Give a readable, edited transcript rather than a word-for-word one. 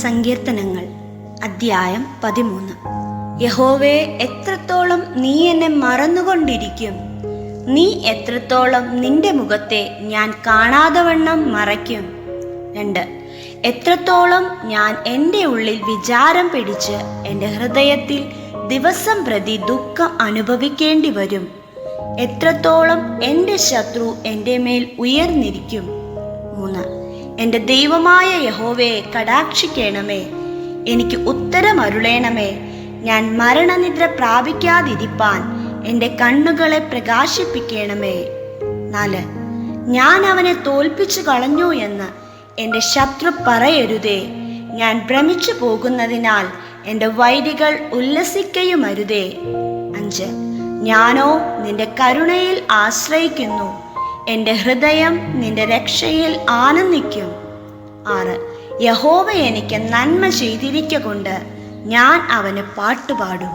സങ്കീർത്തനങ്ങൾ അധ്യായം 13. യഹോവേ, എത്രത്തോളം നീ എന്നെ മറന്നുകൊണ്ടിരിക്കും? നീ എത്രത്തോളം നിന്റെ മുഖത്തെ ഞാൻ കാണാതെ വണ്ണം മറയ്ക്കും? 2. എത്രത്തോളം ഞാൻ എൻ്റെ ഉള്ളിൽ വിചാരം പിടിച്ച് എൻ്റെ ഹൃദയത്തിൽ ദിവസം പ്രതി ദുഃഖം അനുഭവിക്കേണ്ടി വരും? എത്രത്തോളം എൻ്റെ ശത്രു എൻ്റെ മേൽ ഉയർന്നിരിക്കും? 3. എൻ്റെ ദൈവമായ യഹോവയെ കടാക്ഷിക്കണമേ, എനിക്ക് ഉത്തരമരുളേണമേ. ഞാൻ മരണനിദ്ര പ്രാപിക്കാതിരിപ്പാൻ എൻ്റെ കണ്ണുകളെ പ്രകാശിപ്പിക്കണമേ. 4. ഞാൻ അവനെ തോൽപ്പിച്ചു കളഞ്ഞു എന്ന് എൻ്റെ ശത്രു പറയരുതേ. ഞാൻ ഭ്രമിച്ചു പോകുന്നതിനാൽ എൻ്റെ വൈരികൾ ഉല്ലസിക്കയുമരുതേ. 5. ഞാനോ നിന്റെ കരുണയിൽ ആശ്രയിക്കുന്നു, എൻ്റെ ഹൃദയം നിന്റെ രക്ഷയിൽ ആനന്ദിക്കും. 6. യഹോവ എനിക്ക് നന്മ ചെയ്തിരിക്കൊണ്ട് ഞാൻ അവന് പാട്ടുപാടും.